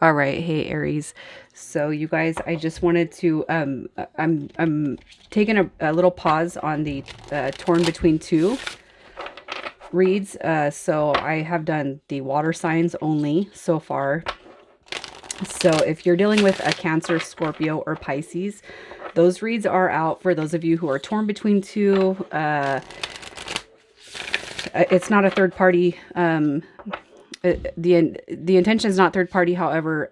All right, hey Aries. So you guys, I just wanted to I'm taking a little pause on the torn between two reads. So I have done the water signs only so far. So if you're dealing with a Cancer, Scorpio, or Pisces, those reads are out for those of you who are torn between two. It's not a third party. The intention is not third party. However,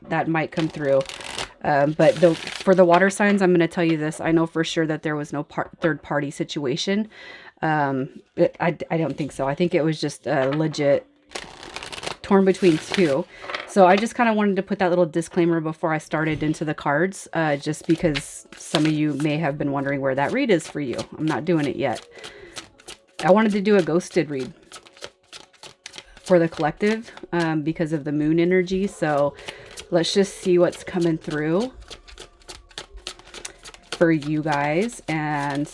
that might come through. But for the water signs, I'm going to tell you this. I know for sure that there was no third party situation. I don't think so. I think it was just a legit torn between two. So I just kind of wanted to put that little disclaimer before I started into the cards, just because some of you may have been wondering where that read is for you. I'm not doing it yet. I wanted to do a ghosted read for the collective because of the moon energy. So let's just see what's coming through for you guys and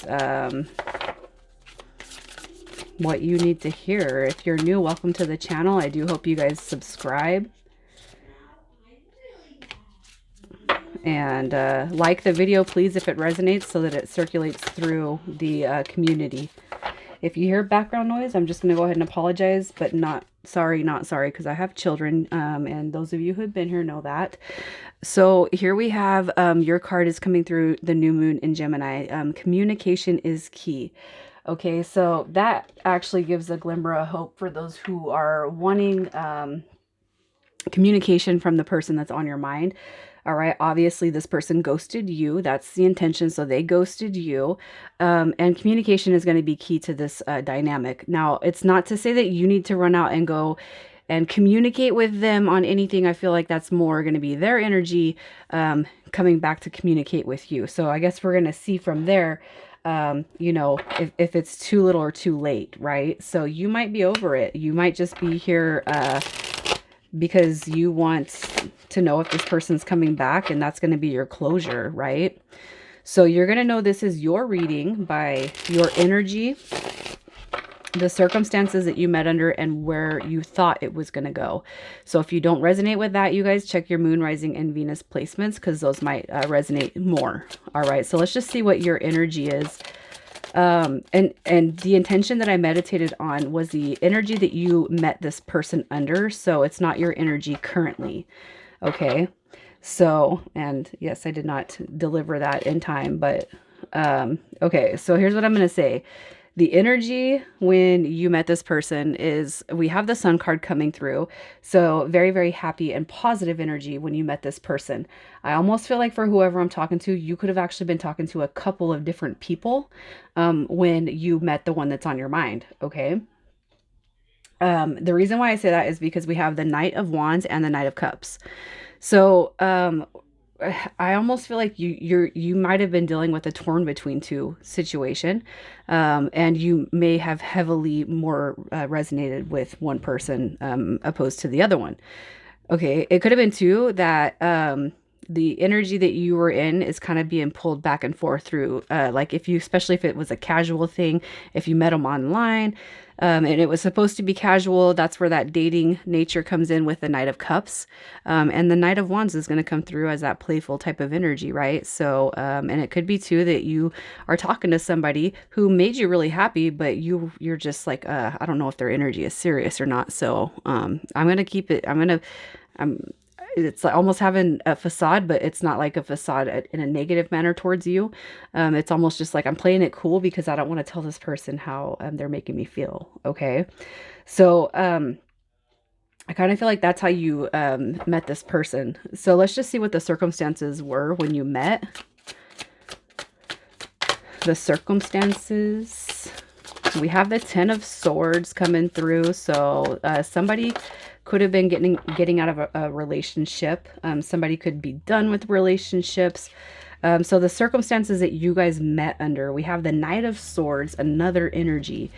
what you need to hear. If you're new, welcome to the channel. I do hope you guys subscribe and like the video, please, if it resonates, so that it circulates through the community. If you hear background noise, I'm just going to go ahead and apologize, but not sorry, because I have children, and those of you who have been here know that. So here we have your card is coming through the new moon in Gemini. Communication is key. Okay, so that actually gives a glimmer of hope for those who are wanting communication from the person that's on your mind. All right, obviously this person ghosted you. That's the intention. So they ghosted you. And communication is going to be key to this dynamic. Now, it's not to say that you need to run out and go and communicate with them on anything. I feel like that's more going to be their energy coming back to communicate with you. So I guess we're going to see from there, you know, if it's too little or too late, right? So you might be over it. You might just be here because you want to know if this person's coming back, and that's going to be your closure, right? So you're going to know this is your reading by your energy, the circumstances that you met under, and where you thought it was going to go. So if you don't resonate with that, you guys check your moon, rising, and Venus placements, because those might resonate more. All right, so let's just see what your energy is. And the intention that I meditated on was the energy that you met this person under. So it's not your energy currently. Okay. So, and yes, I did not deliver that in time, but, okay. So here's what I'm going to say. The energy when you met this person is, we have the Sun card coming through. So very, very happy and positive energy when you met this person. I almost feel like for whoever I'm talking to, you could have actually been talking to a couple of different people when you met the one that's on your mind. Okay. The reason why I say that is because we have the Knight of Wands and the Knight of Cups. So, I almost feel like you might have been dealing with a torn between two situation, and you may have heavily more resonated with one person opposed to the other one. Okay, it could have been too that the energy that you were in is kind of being pulled back and forth through, like if you, especially if it was a casual thing, if you met them online, and it was supposed to be casual, that's where that dating nature comes in with the Knight of Cups. And the Knight of Wands is going to come through as that playful type of energy, right? So, and it could be too that you are talking to somebody who made you really happy, but you're just like, I don't know if their energy is serious or not. So, I'm going to keep it, it's like almost having a facade, but it's not like a facade in a negative manner towards you. It's almost just like I'm playing it cool because I don't want to tell this person how they're making me feel. Okay. So, I kind of feel like that's how you met this person. So let's just see what the circumstances were when you met. The circumstances. We have the Ten of Swords coming through. So somebody could have been getting out of a relationship. Somebody could be done with relationships. So the circumstances that you guys met under, we have the Knight of Swords, another energy.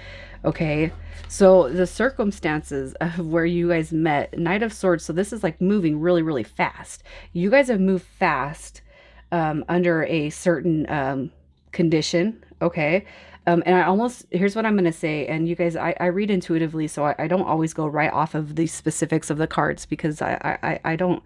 Okay, so the circumstances of where you guys met, Knight of Swords. So this is like moving really, really fast. You guys have moved fast under a certain condition. Okay. And I almost, here's what I'm going to say. And you guys, I read intuitively, so I don't always go right off of the specifics of the cards because I don't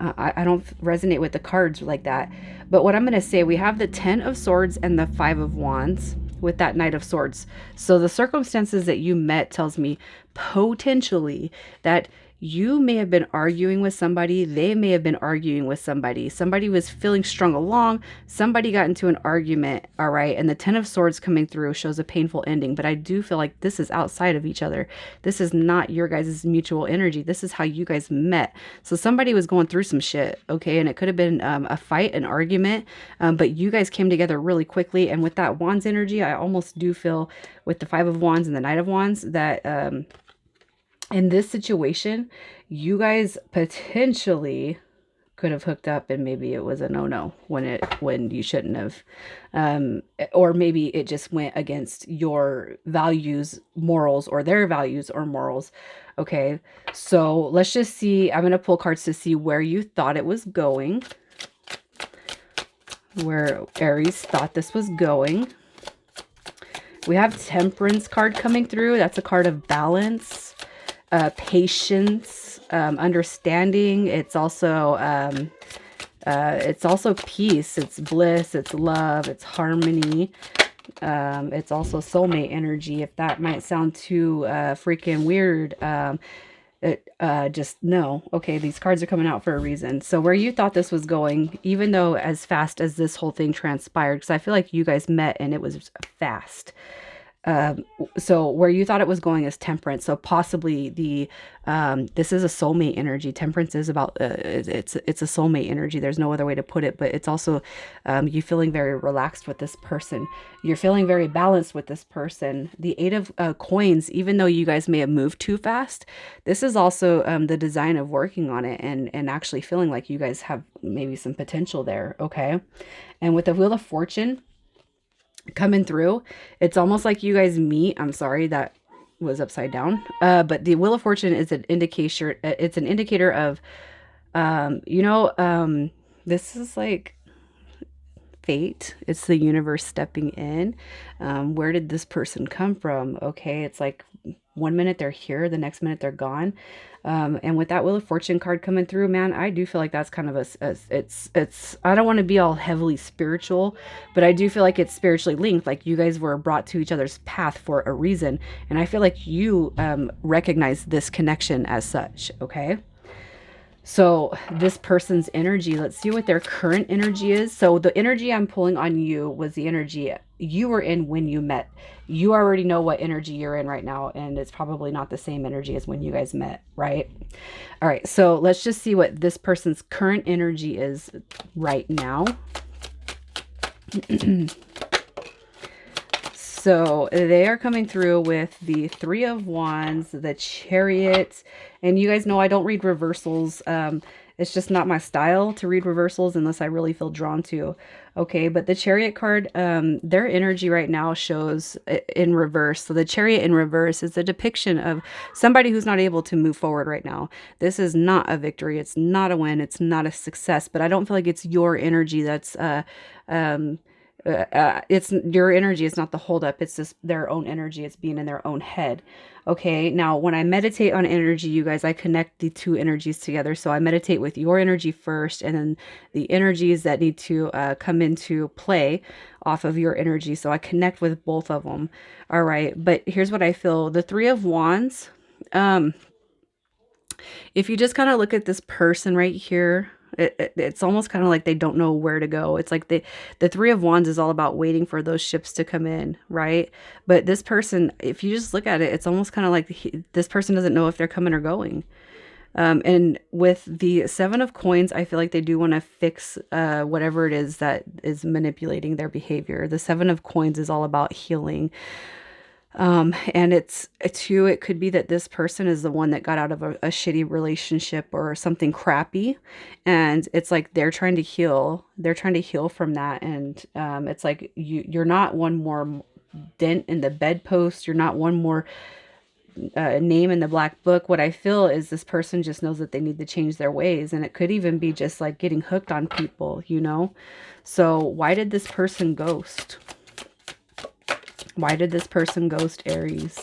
resonate with the cards like that. But what I'm going to say, we have the 10 of Swords and the 5 of Wands with that Knight of Swords. So the circumstances that you met tells me potentially that you may have been arguing with somebody, they may have been arguing with somebody. Somebody was feeling strung along, somebody got into an argument, all right? And the 10 of Swords coming through shows a painful ending, but I do feel like this is outside of each other. This is not your guys' mutual energy. This is how you guys met. So somebody was going through some shit, okay? And it could have been a fight, an argument, but you guys came together really quickly. And with that Wands energy, I almost do feel with the 5 of Wands and the Knight of Wands that in this situation, you guys potentially could have hooked up and maybe it was a no-no when you shouldn't have. Or maybe it just went against your values, morals, or their values or morals. Okay, so let's just see. I'm going to pull cards to see where you thought it was going. Where Aries thought this was going. We have Temperance card coming through. That's a card of balance. Patience, understanding. It's also peace. It's bliss. It's love. It's harmony. It's also soulmate energy. If that might sound too freaking weird, just no. Okay, these cards are coming out for a reason. So where you thought this was going, even though as fast as this whole thing transpired, because I feel like you guys met and it was fast. So where you thought it was going is Temperance. So possibly the this is a soulmate energy. Temperance is about it's a soulmate energy. There's no other way to put it, but it's also you feeling very relaxed with this person. You're feeling very balanced with this person. The 8 of Coins, even though you guys may have moved too fast, this is also the design of working on it and actually feeling like you guys have maybe some potential there. Okay, and with the Wheel of Fortune coming through, it's almost like you guys meet. I'm sorry that was upside down, but the Wheel of Fortune is an indicator. It's an indicator of this is like fate. It's the universe stepping in. Where did this person come from? Okay, it's like one minute they're here, the next minute they're gone. And with that Wheel of Fortune card coming through, man, I do feel like that's kind of it's, I don't want to be all heavily spiritual, but I do feel like it's spiritually linked. Like you guys were brought to each other's path for a reason. And I feel like you recognize this connection as such. Okay. So this person's energy, let's see what their current energy is. So the energy I'm pulling on you was the energy you were in when you met. You already know what energy you're in right now, and it's probably not the same energy as when you guys met, right? All right, so let's just see what this person's current energy is right now. So they are coming through with the 3 of Wands, the Chariot, and you guys know I don't read reversals. It's just not my style to read reversals unless I really feel drawn to. Okay, but the Chariot card, their energy right now shows in reverse. So the Chariot in reverse is a depiction of somebody who's not able to move forward right now. This is not a victory. It's not a win. It's not a success, but I don't feel like it's your energy that's it's your energy. It's not the holdup. It's just their own energy. It's being in their own head. Okay. Now, when I meditate on energy, you guys, I connect the two energies together. So I meditate with your energy first, and then the energies that need to come into play off of your energy. So I connect with both of them. All right. But here's what I feel. The 3 of Wands. If you just kind of look at this person right here, it's almost kind of like they don't know where to go. It's like the 3 of Wands is all about waiting for those ships to come in, right? But this person, if you just look at it, it's almost kind of like this person doesn't know if they're coming or going. And with the 7 of Coins, I feel like they do want to fix whatever it is that is manipulating their behavior. The 7 of Coins is all about healing. And it could be that this person is the one that got out of a shitty relationship or something crappy. And it's like, they're trying to heal from that. And, it's like, you're not one more dent in the bedpost. You're not one more, name in the black book. What I feel is this person just knows that they need to change their ways. And it could even be just like getting hooked on people, you know? So why did this person ghost? Why did this person ghost Aries?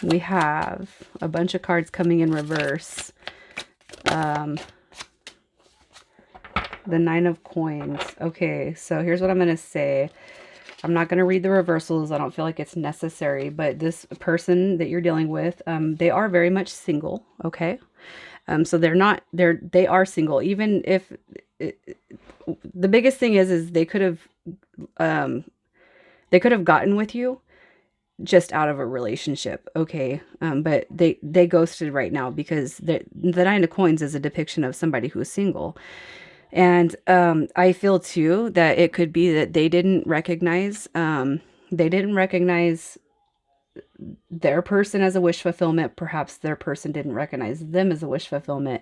We have a bunch of cards coming in reverse. The Nine of Coins. Okay, so here's what I'm going to say. I'm not going to read the reversals. I don't feel like it's necessary, but this person that you're dealing with, they are very much single, okay? So they are single, even if the biggest thing is they could have gotten with you just out of a relationship, okay? But they ghosted right now because the Nine of Coins is a depiction of somebody who's single. And I feel too that it could be that they didn't recognize their person as a wish fulfillment. Perhaps their person didn't recognize them as a wish fulfillment.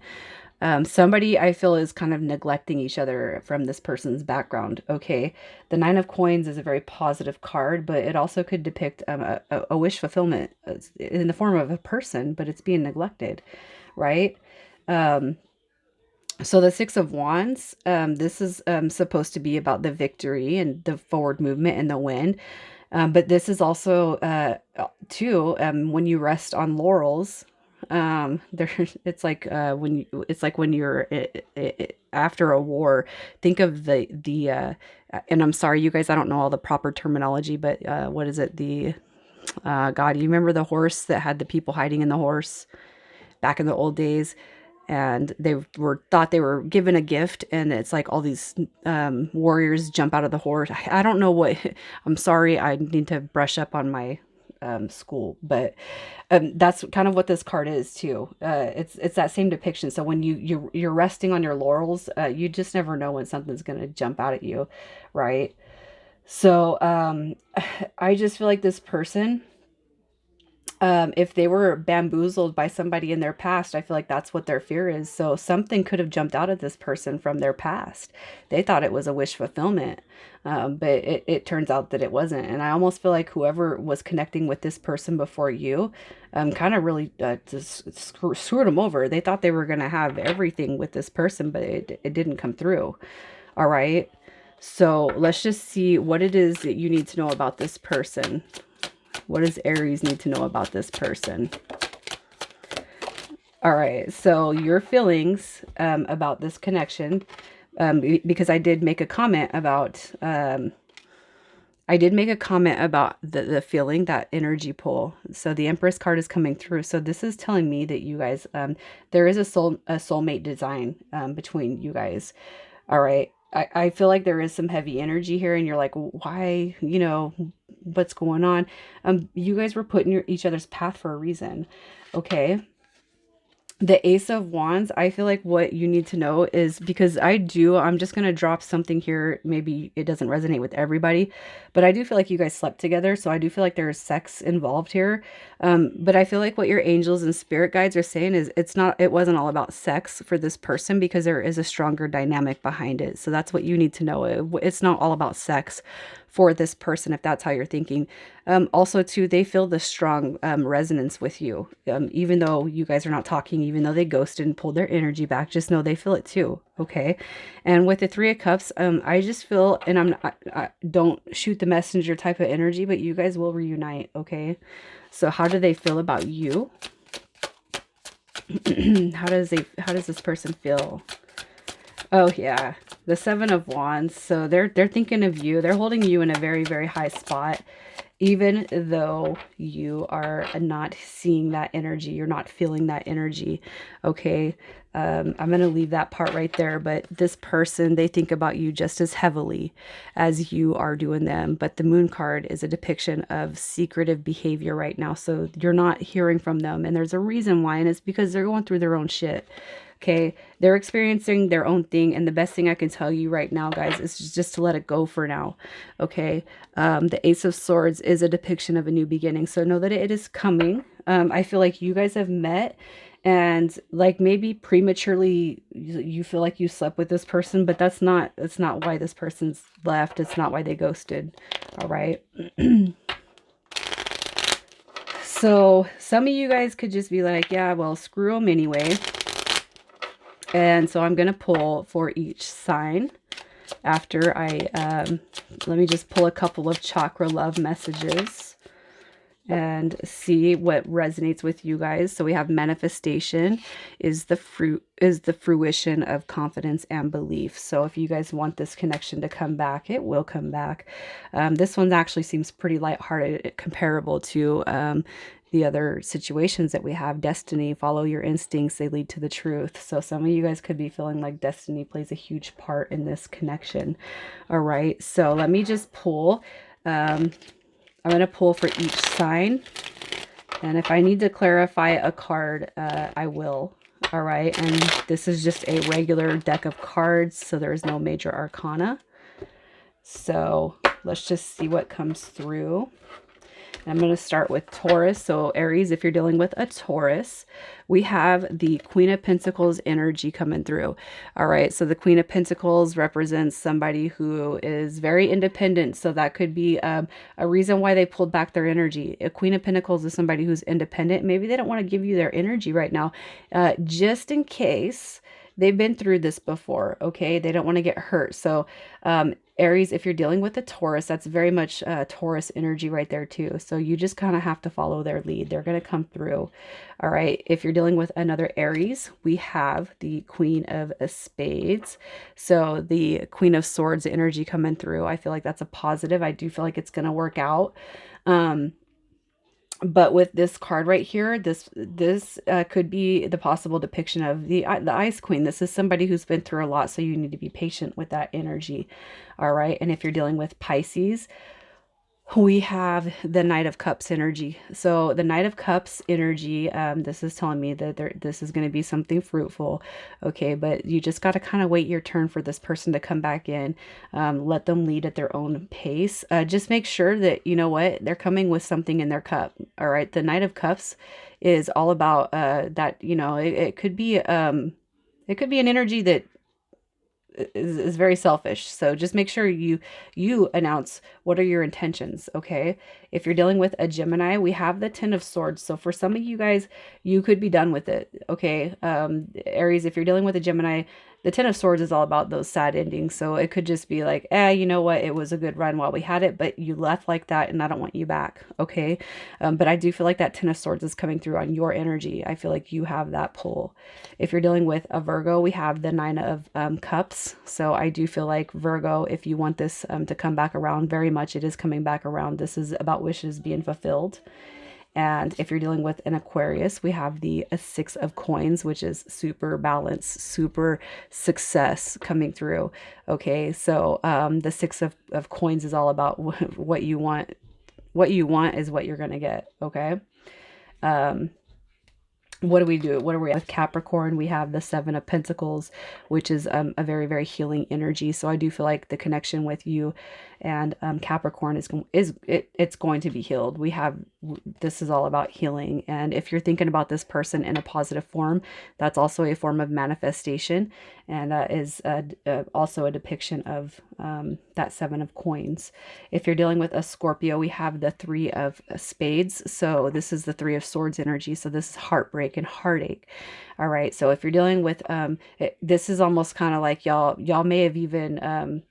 Somebody I feel is kind of neglecting each other from this person's background. Okay. The Nine of Coins is a very positive card, but it also could depict a wish fulfillment in the form of a person, but it's being neglected, right? So the Six of Wands, this is supposed to be about the victory and the forward movement and the win. But this is also, too, when you rest on laurels, there, it's like when you're after a war, think of and I'm sorry, you guys, I don't know all the proper terminology, but what is it? God, you remember the horse that had the people hiding in the horse back in the old days? And they thought they were given a gift, and it's like all these warriors jump out of the horse. I don't know what. I'm sorry, I need to brush up on my school, but that's kind of what this card is too. It's that same depiction. So when you're resting on your laurels, you just never know when something's gonna jump out at you, right? So I just feel like this person, if they were bamboozled by somebody in their past, I feel like that's what their fear is. So something could have jumped out at this person from their past. They thought it was a wish fulfillment, but it turns out that it wasn't. And I almost feel like whoever was connecting with this person before you, kind of really just screwed them over. They thought they were going to have everything with this person, but it didn't come through. All right. So let's just see what it is that you need to know about this person. What does Aries need to know about this person? All right, so your feelings about this connection, because I did make a comment about the feeling, that energy pull. So the Empress card is coming through. So this is telling me that you guys, there is a soulmate design between you guys. All right. I feel like there is some heavy energy here, and you're like, why, what's going on? You guys were put in each other's path for a reason. Okay. The Ace of Wands, I feel like what you need to know is, because I'm just going to drop something here. Maybe it doesn't resonate with everybody, but I do feel like you guys slept together. So I do feel like there's sex involved here. But I feel like what your angels and spirit guides are saying is it wasn't all about sex for this person, because there is a stronger dynamic behind it. So that's what you need to know. It's not all about sex for this person, if that's how you're thinking. Also too, they feel the strong resonance with you, even though you guys are not talking, even though they ghosted and pulled their energy back. Just know they feel it too. Okay. And with the Three of Cups, I just feel, and I don't shoot the messenger type of energy, but you guys will reunite. Okay. So how do they feel about you? How does this person feel? Oh yeah, the Seven of Wands. So they're thinking of you. They're holding you in a very, very high spot, even though you are not seeing that energy. You're not feeling that energy. Okay. I'm going to leave that part right there. But this person, they think about you just as heavily as you are doing them. But the Moon card is a depiction of secretive behavior right now. So you're not hearing from them. And there's a reason why. And it's because they're going through their own shit. Okay, they're experiencing their own thing, and the best thing I can tell you right now, guys, is just to let it go for now. Okay, the Ace of Swords is a depiction of a new beginning, so know that it is coming. I feel like you guys have met, and like maybe prematurely you feel like you slept with this person, but that's not why this person's left. It's not why they ghosted. All right. So some of you guys could just be like, yeah, well, screw them anyway. And so I'm going to pull for each sign. after I, let me just pull a couple of chakra love messages and see what resonates with you guys. So we have manifestation is the fruition of confidence and belief. So if you guys want this connection to come back, it will come back. This one actually seems pretty lighthearted, comparable to the other situations that we have. Destiny, follow your instincts, they lead to the truth. So some of you guys could be feeling like destiny plays a huge part in this connection. All right, so let me just pull. I'm going to pull for each sign. And if I need to clarify a card, I will. All right. And this is just a regular deck of cards, so there is no major arcana. So let's just see what comes through. I'm going to start with Taurus. So Aries, if you're dealing with a Taurus, we have the Queen of Pentacles energy coming through. All right. So the Queen of Pentacles represents somebody who is very independent. So that could be a reason why they pulled back their energy. A Queen of Pentacles is somebody who's independent. Maybe they don't want to give you their energy right now, just in case they've been through this before. Okay. They don't want to get hurt. So, Aries, if you're dealing with a Taurus, that's very much Taurus energy right there too. So you just kind of have to follow their lead. They're going to come through. All right. If you're dealing with another Aries, we have the Queen of Spades. So the Queen of Swords energy coming through. I feel like that's a positive. I do feel like it's going to work out. But with this card right here, this could be the possible depiction of the Ice Queen. This is somebody who's been through a lot, so you need to be patient with that energy. All right. And if you're dealing with Pisces, we have the Knight of Cups energy. So the Knight of Cups energy, this is telling me that this is going to be something fruitful. Okay, but you just got to kind of wait your turn for this person to come back in. Let them lead at their own pace. Just make sure that, you know what, they're coming with something in their cup. All right, the Knight of Cups is all about that, you know, it could be an energy that is very selfish. So just make sure you announce what are your intentions. Okay. If you're dealing with a Gemini, we have the Ten of Swords. So for some of you guys, you could be done with it. Okay. Aries, if you're dealing with a Gemini, the Ten of Swords is all about those sad endings. So it could just be like, you know what? It was a good run while we had it, but you left like that and I don't want you back. Okay. But I do feel like that Ten of Swords is coming through on your energy. I feel like you have that pull. If you're dealing with a Virgo, we have the Nine of Cups. So I do feel like Virgo, if you want this to come back around, very much it is coming back around. This is about wishes being fulfilled. And if you're dealing with an Aquarius, we have the Six of Coins, which is super balance, super success coming through. Okay, so the Six of Coins is all about what you want. What you want is what you're going to get. Okay. What do we do? What are we with Capricorn? We have the Seven of Pentacles, which is a very, very healing energy. So I do feel like the connection with you and Capricorn it's going to be healed. This is all about healing. And if you're thinking about this person in a positive form, that's also a form of manifestation. And that is also a depiction of that Seven of Coins. If you're dealing with a Scorpio, we have the Three of Spades. So this is the Three of Swords energy. So this is heartbreak and heartache. All right. So if you're dealing with, this is almost kind of like y'all may have even,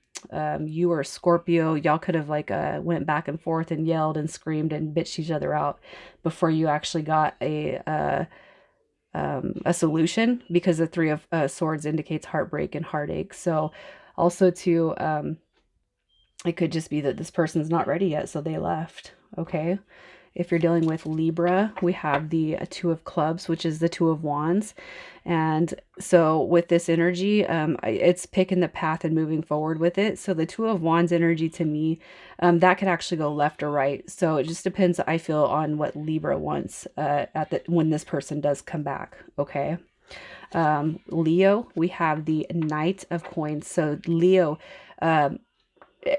you or Scorpio, y'all could have like went back and forth and yelled and screamed and bitched each other out before you actually got a solution, because the Three of Swords indicates heartbreak and heartache. So also too, it could just be that this person's not ready yet, so they left. Okay. If you're dealing with Libra, we have the Two of Clubs, which is the Two of Wands. And so with this energy, it's picking the path and moving forward with it. So the Two of Wands energy to me, that could actually go left or right. So it just depends, I feel, on what Libra wants when this person does come back. Okay. Leo, we have the Knight of Coins. So Leo,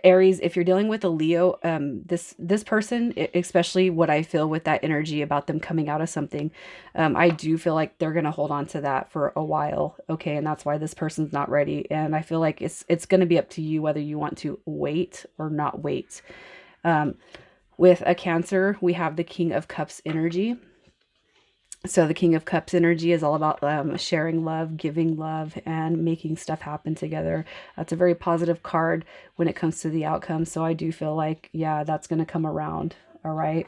Aries, if you're dealing with a Leo, this person, especially what I feel with that energy about them coming out of something, I do feel like they're going to hold on to that for a while. Okay. And that's why this person's not ready. And I feel like it's going to be up to you whether you want to wait or not wait. With a Cancer, we have the King of Cups energy. So the King of Cups energy is all about sharing love, giving love, and making stuff happen together. That's a very positive card when it comes to the outcome. So I do feel like, yeah, that's going to come around. All right.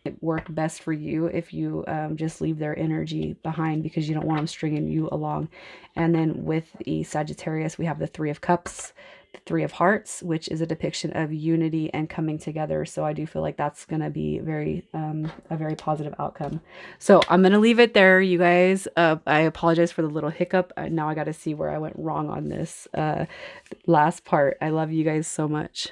It work best for you if you just leave their energy behind because you don't want them stringing you along. And then with the Sagittarius, we have the Three of Cups, the Three of Hearts, which is a depiction of unity and coming together. So I do feel like that's going to be very a very positive outcome. So I'm going to leave it there, you guys. I apologize for the little hiccup. Now I got to see where I went wrong on this last part. I love you guys so much.